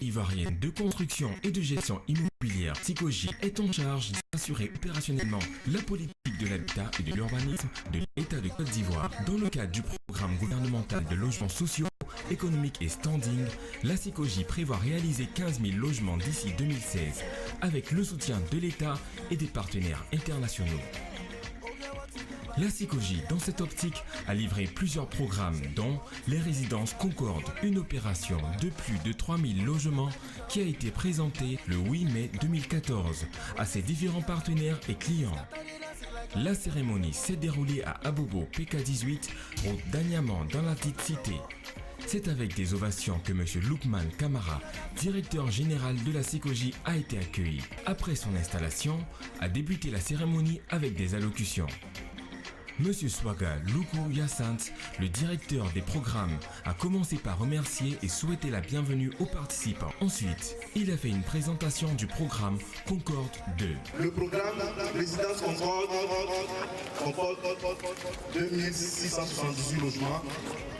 ivoirienne de construction et de gestion immobilière, Sikoji, est en charge d'assurer opérationnellement la politique de l'habitat et de l'urbanisme de l'État de Côte d'Ivoire. Dans le cadre du programme gouvernemental de logements sociaux, économiques et standing, la Sikoji prévoit réaliser 15 000 logements d'ici 2016 avec le soutien de l'État et des partenaires internationaux. La Sikoji, dans cette optique, a livré plusieurs programmes dont les résidences Concorde, une opération de plus de 3000 logements qui a été présentée le 8 mai 2014 à ses différents partenaires et clients. La cérémonie s'est déroulée à Abobo, PK18, route d'Agnaman dans la dite cité. C'est avec des ovations que M. Loukman Kamara, directeur général de la Sikoji, a été accueilli. Après son installation, a débuté la cérémonie avec des allocutions. Monsieur Swaga Loukou Yassant, le directeur des programmes, a commencé par remercier et souhaiter la bienvenue aux participants. Ensuite, il a fait une présentation du programme Concorde 2. Le programme Résidence Concorde comporte 2678 logements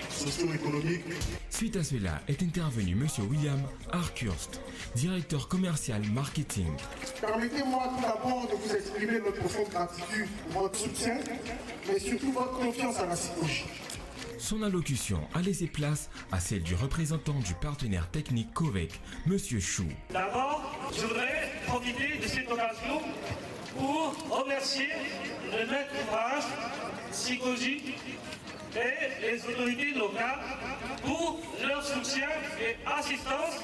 socio-économiques. Suite à cela est intervenu Monsieur William Arkhurst, directeur commercial marketing. Permettez-moi tout d'abord de vous exprimer notre profonde gratitude pour votre soutien, mais surtout votre confiance à la Sikoji. Son allocution a laissé place à celle du représentant du partenaire technique COVEC, Monsieur Chou. D'abord, je voudrais profiter de cette occasion pour remercier le maître d'ouvrage Sikoji et les autorités locales pour leur soutien et assistance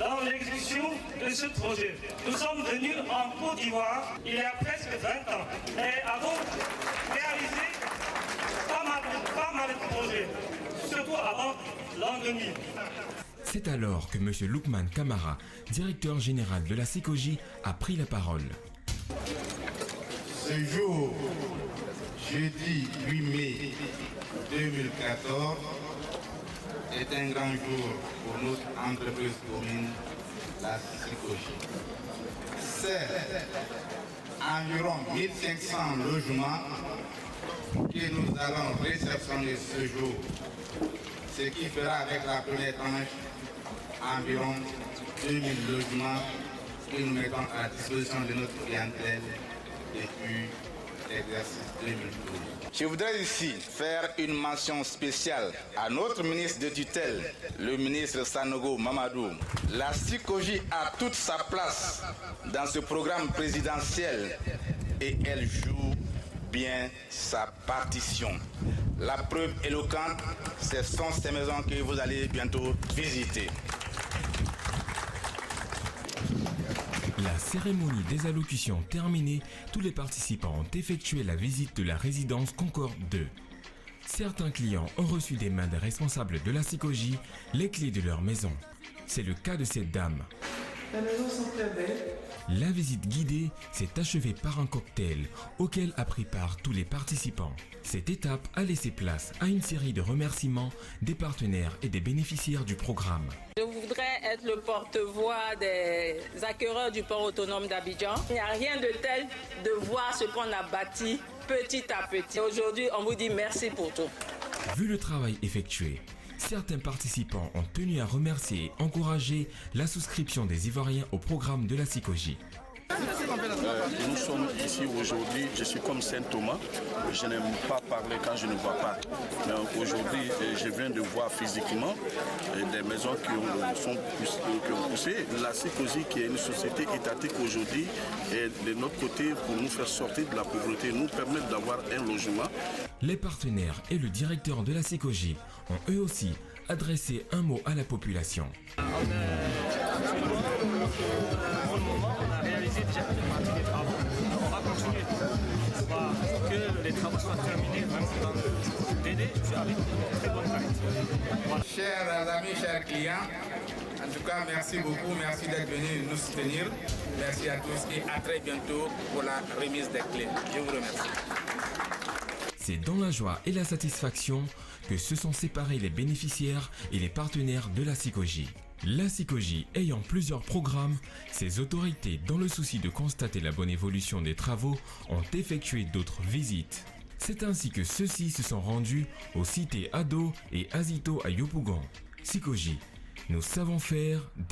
dans l'exécution de ce projet. Nous sommes venus en Côte d'Ivoire il y a presque 20 ans et avons réalisé pas mal de projets, surtout avant l'an 2000. C'est alors que M. Loukman Kamara, directeur général de la Sikoji, a pris la parole. Ce jour, jeudi 8 mai 2014, est un grand jour pour notre entreprise commune, la Sikoji. C'est environ 1500 logements que nous allons réceptionner ce jour, ce qui fera avec la première tranche environ 2000 logements que nous mettons à la disposition de notre clientèle depuis l'exercice 2012. Je voudrais ici faire une mention spéciale à notre ministre de tutelle, le ministre Sanogo Mamadou. La Sikoji a toute sa place dans ce programme présidentiel et elle joue bien sa partition. La preuve éloquente, ce sont ces maisons que vous allez bientôt visiter. La cérémonie des allocutions terminée, tous les participants ont effectué la visite de la résidence Concorde 2. Certains clients ont reçu des mains des responsables de la Sikoji les clés de leur maison. C'est le cas de cette dame. La maison sont très belles. La visite guidée s'est achevée par un cocktail auquel a pris part tous les participants. Cette étape a laissé place à une série de remerciements des partenaires et des bénéficiaires du programme. Je voudrais être le porte-voix des acquéreurs du port autonome d'Abidjan. Il n'y a rien de tel de voir ce qu'on a bâti petit à petit. Aujourd'hui, on vous dit merci pour tout. Vu le travail effectué, certains participants ont tenu à remercier et encourager la souscription des Ivoiriens au programme de la Sikoji. Nous sommes ici aujourd'hui, je suis comme Saint Thomas, je n'aime pas parler quand je ne vois pas. Mais aujourd'hui, je viens de voir physiquement des maisons qui ont poussé. La Sikoji, qui est une société étatique aujourd'hui, est de notre côté pour nous faire sortir de la pauvreté, nous permettre d'avoir un logement. Les partenaires et le directeur de la Sikoji ont eux aussi adressé un mot à la population. Pour le moment, on a réalisé déjà une partie des travaux. On va continuer que les travaux soient terminés vraiment dans le délai avec une très bonne qualité. Voilà. Chers amis, chers clients, en tout cas, merci beaucoup, merci d'être venus nous soutenir. Merci à tous et à très bientôt pour la remise des clés. Je vous remercie. C'est dans la joie et la satisfaction que se sont séparés les bénéficiaires et les partenaires de la Sikoji. La Sikoji ayant plusieurs programmes, ses autorités, dans le souci de constater la bonne évolution des travaux, ont effectué d'autres visites. C'est ainsi que ceux-ci se sont rendus aux cités Ado et Azito à Yopougon. Sikoji, nous savons faire